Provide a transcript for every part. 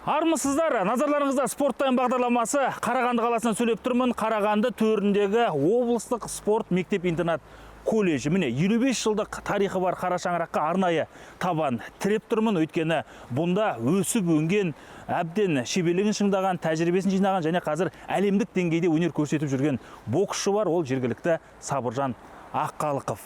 Армысыздар, назарларыңызда спорт тайм бағдарламасы. Қарағанды қаласынан сөйлеп тұрмын. Қарағанды төріндегі облыстық спорт мектеп-интернат колледжі. Міне 55 жылдық тарихы бар қара шаңыраққа арнайы табан тіреп тұрмын. Өйткені бұнда өсіп өнген, әбден шеберлігін шыңдаған, тәжірибесін жинаған және қазір әлемдік деңгейде өнер көрсетіп жүрген боксшы бар. Ол жергілікті Сабыржан Аққалықов.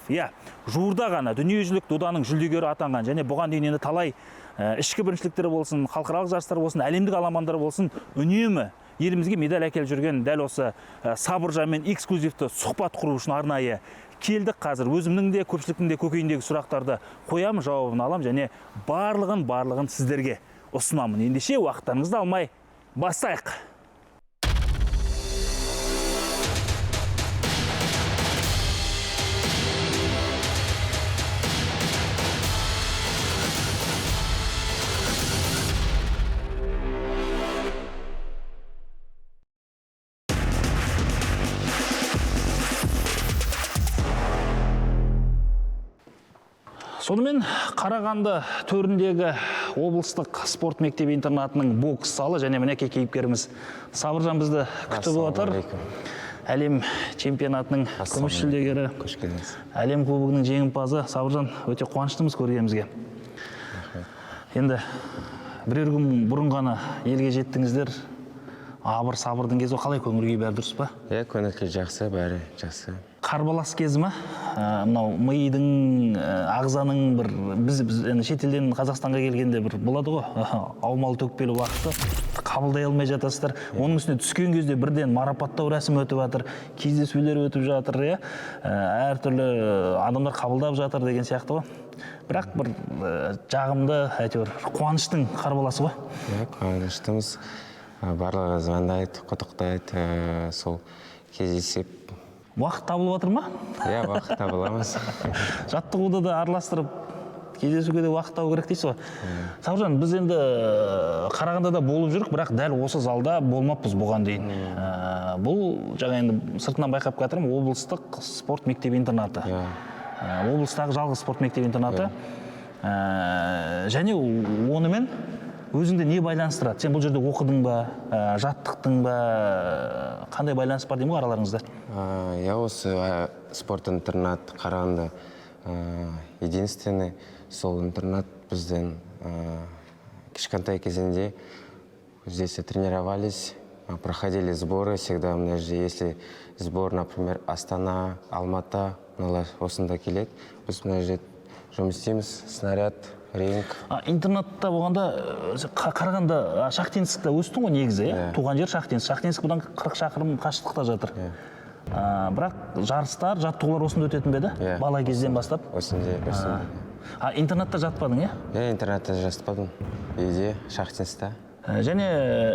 Жуырда ғана дүниежүзілік доданың жүлдегері атанған және бұған дейін енді талай ішкі біріншіліктері болсын, халықаралық жарыстар болсын, әлемдік аламандар болсын, үнемі елімізге медаль әкеліп жүрген дәл осы Сабыржанмен эксклюзивті сұхбат құру үшін арнайы келдік. Қазір өзімнің де көпшіліктің де көкейіндегі сұрақтарды қоям, жауабын алам және барлығын сіздерге ұсынамын. Ендеше уақыттарыңызды алмай бастайық. Сонымен Қарағанды төріндегі облыстық спорт мектеп-интернатының бокс залы және мінекей кейіпкеріміз Сабыржан бізді күтіп отыр. Әлем чемпионатының күміс жүлдегері, әлем кубогының жеңімпазы Сабыржан, өте қуаныштымыз көргенімізге. Енді бірер күн бұрын ғана елге жеттіңіздер. Абыр сабырдың кезі қалай, көңіл-күй бәрі дұрыс па? Көңіл-күй жақсы, бәрі жақсы. Қарбалас кезі ма? Мынау миының, ағзаның бір біз шетелден Қазақстанға келгенде бір болады ғой, аумалы төкпелі уақытты қабылдай алмай жатасыздар. Оның үстіне түскен кезде бірден марапаттау рәсімі өтіп жатыр, кездесулер өтіп жатыр, әртүрлі адамдар қабылдап жатыр деген сияқты ғой. Бірақ бір жағымды, әйтеуір қуаныштың қарбаласы ғой. Қуаныштымыз. Барлығы звондайды, құттықтайды, сол кездесіп. Уақыт табылып жатыр ма? Уақыт табыламыз. Жаттығуды да араластырып, кездесуге де уақыт табу керек дейсіз ғой. Сабыржан, біз енді Қарағандыда болып жүрік, бірақ дәл осы залда болмаппыз бұған дейін. Бұл жаңа енді сыртынан байқап жатырмын, облыстық спорт мектеп-интернаты. Облыстағы жалғыз спорт мектеп-интернаты. Және онымен өзіңді не байланыстырады? Сен бұл жерде оқыдың ба, жаттықтың ба, қандай байланыс бар деймін ғой араларыңызда? Осы спорт-интернат Қарағанды единственный. Сол интернат бізден кішкентай кезінде здесь тренировались, проходили сборы всегда. Если сбор, например, Астана, Алматы, осында келеді, біз мына жерде жұмыс істейміз, снаряд, ринг. Интернатта болғанда Қарағанды Шахтинскте өстің ғой негізі, туған жер Шахтинск. Шахтинск бұдан 40 шақырым қашықтықта жатыр. Бірақ жарыстар, жаттығулар осында өтетін бе еді? Бала кезден бастап? Осында. Интернатта жатпадың, Интернатта жатпадым. Үйде, Шахтинскта. Және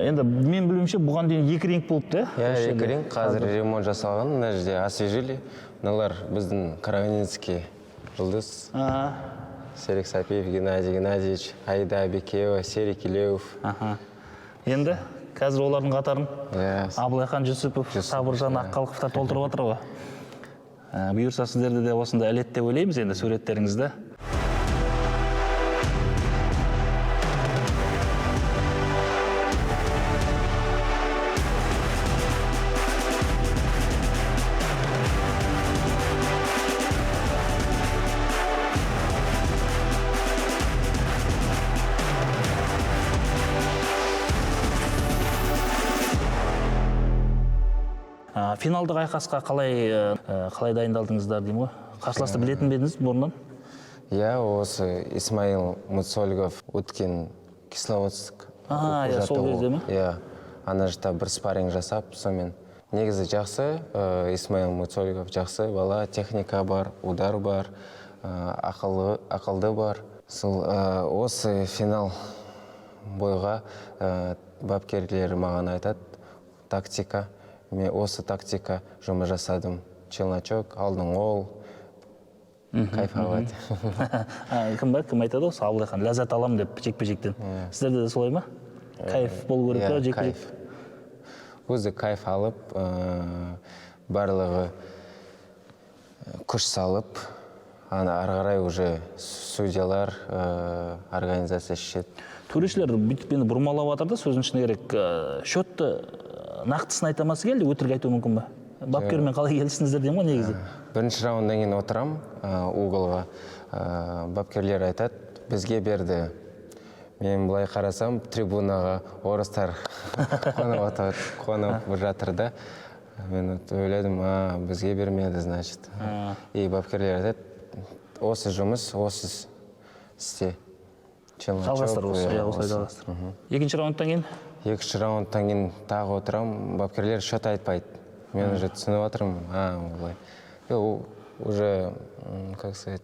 енді мен білуімше бұған дейін 2 ринг болыпты? 2 ринг, қазір ремонт жасалған, мына жерде освежили. Мыналар біздің Карагандинский жұлдыз. Серик Сапиев, Геннадий Геннадьевич, Айда Абекеева, Серик Илеуов. Енді қазір олардың қатарын Абылайхан Жүсіпов, Сабыржан Аққалықовтар толтырып отыр ғой. Бұйырса сіздерді де осында әлет деп ойлаймыз енді суреттеріңізді. Финалдық айқасқа қалай дайындалдыңыздар деймін ғой? Қарсыласты білетін бедіңіз бұрыннан? Осы Исмаил Муцольгов өткен Кисловодск сол кезде ме? Ана жақта бір спарринг жасап, сонымен негізі жақсы, Исмаил Муцольгов жақсы бала, техника бар, удар бар, ақылды бар. Осы финал бойға бапкерлері маған айтады, тактика. Мен осы тактика жұмыс жасадым. Челночок, алдың ол, кайфовать. Кім айтады осы Абылайхан, ләззат алам деп жекпе-жектен. Сіздерде де солай ма? Кайф болу керек па жекпе-жек? Өзі кайф алып, барлығы күш салып, ары қарай уже судьялар, организация шешеді. Төрешілер бүйтіп мені бұрмалап жатыр да, сөздің ішіне керек. Счетты нақтысын айтамасы келді, өтірік айту мүмкін бе? Бапкермен қалай келістіңіздер деймін ғой негізі. Бірінші раундтан кейін отырам уголға. Бапкерлер айтады, бізге берді. Мен былай қарасам, трибунаға орыстар қонып жатыр да. Мен ойладым, бізге бермеді, значит. И бапкерлер айтады, осы жұмыс, осы істе. Жалғастыр осы, осылай жалғастыр. Екінші раундтан кейін? Екінші раундтан кейін тағы отырам, бапкерлер счет айтпайды. Мен уже түсініп отырмын, олай. Уже, как сказать,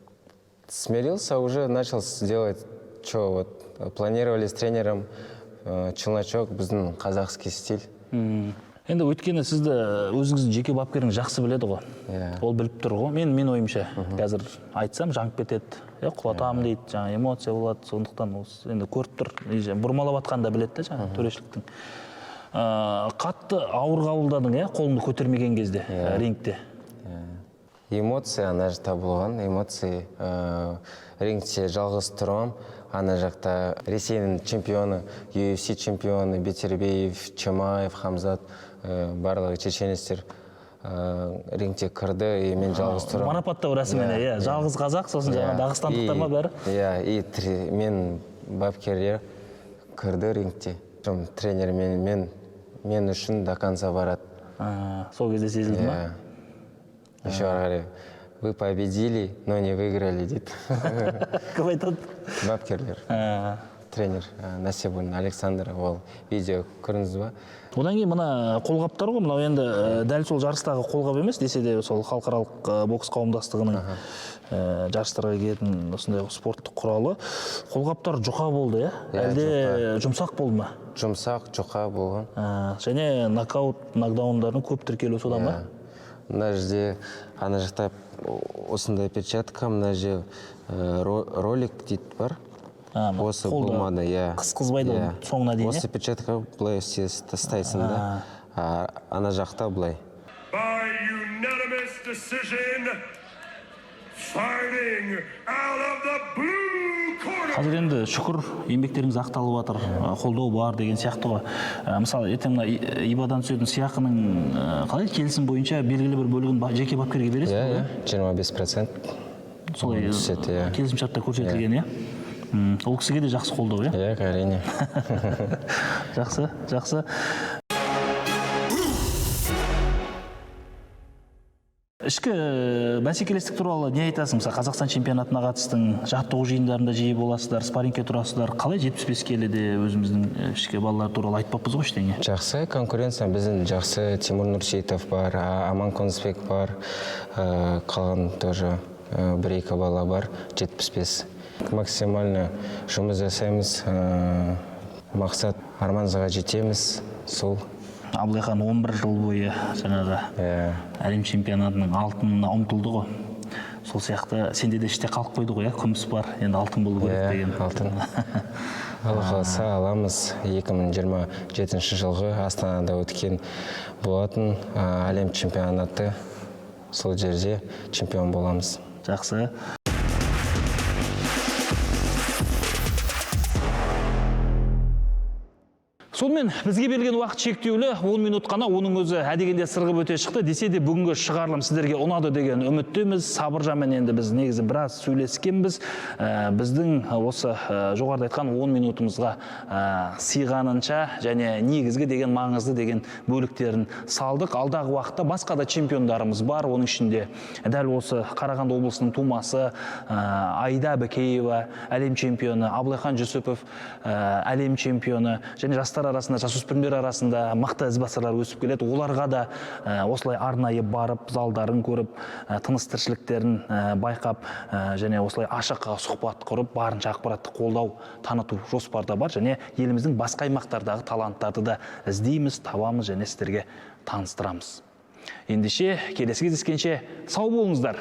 смирился, уже начал делать, что вот планировали с тренером челночок, біздің қазақский стиль. Енді өткені сізді өзіңіздің жеке бапкеріңіз жақсы біледі ғой. Ол біліп тұр ғой. Мен ойымша қазір айтсам жаңып кетеді. Құлатамын дейді, жаңа эмоция болады, сондықтан енді көріп тұр, бұрмалап атқанда біледі де жаңа төрешіліктің. Қатты ауыр қабылдадың, қолыңды көтермеген кезде рингте. Эмоция, ана жақта болған, эмоция. Рингте жалғыз тұрам, ана жақта Ресейдің чемпионы, UFC чемпионы, Бетербеев, Чемаев, Хамзат, барлығы чеченецтер рингте кірді, и мен жалғыз тұрам. Марапаттау рәсіміне, жалғыз қазақ, сосын жаңа дағыстандықтар ма бәрі? И мен бапкерлер кірді рингте. Тренер мен үшін до конца барады. Сол кезде сезілді ма? Еще говорю, вы победили, но не выиграли, дейді. Кім айтады? Бапкерлер. Тренер Насибуллин Александр, ол видео көрдіңіз ба? Одан кейін мына қолғаптар ғой, мынау енді дәл сол жарыстағы қолғап емес, десе де сол халықаралық бокс қауымдастығының жарыстарға келетін осындай спорттық құралы. Қолғаптар жұқа болды, әлде жұмсақ болды ма? Жұмсақ, жұқа болған. Және нокаут, нокдаундардың көп тіркелу содан ба? Мына жерде, ана жақта осындай перчатка, мына жерде ролик дейді бар. Осы болмады, қысқызбайды соңына дейін. Осы перчатка бұлай тастайсың да, ана жақта бұлай. By unanimous decision, fighting out of the blue corner. Қазір енді шүкір еңбектеріңіз ақталып жатыр, қолдау бар деген сияқты ғой. Мысалы, ертең ибадан түсетін сыйақының қалай келісім бойынша белгілі бір бөлігін жеке бапкерге бересіз бе? 25%. Солай келісім шартта көрсетілген, ол кісіге де жақсы қолдау, әрине. Жақсы. Ішкі бәсекелестік туралы не айтасың? Мысалы, Қазақстан чемпионатына қатыстың, жаттығу жиындарында жиі боласыздар, спаррингке тұрасыздар. Қалай 75 келіде өзіміздің ішкі балалар туралы айтпаппыз ғой ештеңе? Жақсы конкуренция, біздің жақсы Тимур Нұршейтов бар, Аман Қонысбек бар, қалған тоже бір-екі бала бар, 75. Максимально жұмыс жасаймыз, мақсат арманымызға жетеміз, сол. Абылайхан 11 жыл бойы жаңағы әлем чемпионатының алтынына ұмтылды ғой. Сол сияқты сенде де іште қалып қойды ғой, күміс бар, енді алтын болу керек деген. Алтын. Алла қаласа аламыз. 2027 жылғы Астанада өткен болатын әлем чемпионаты, сол жерде чемпион боламыз. Жақсы. Сонымен бізге берілген уақыт шектеулі 10 минут қана, оның өзі әдегенде сырғып өте шықты. Десе де бүгінгі шығарылым сіздерге ұнады деген үміттеміз. Сабыржанмен енді біз негізі біраз сөйлескенбіз. Біздің осы жоғарыда айтқан 10 минутымызға сыйғанынша және негізгі деген маңызды деген бөліктерін салдық. Алдағы уақытта басқа да чемпиондарымыз бар. Оның ішінде дәл осы Қарағанды облысының тумасы Айда Бекеева, әлем чемпионы, Абылайхан Жүсіпов, әлем чемпионы, және жастар арасында, жасөспірімдер арасында мықты ізбасарлар өсіп келеді. Оларға да осылай арнайы барып, залдарын көріп, тыныс тіршіліктерін байқап, және осылай ашық сұхбат құрып, барынша ақпаратты қолдау, таныту жоспарда бар, және еліміздің басқа аймақтардағы таланттарды да іздейміз, табамыз және сіздерге таныстырамыз. Ендеше келесі кездескенше сау болыңыздар.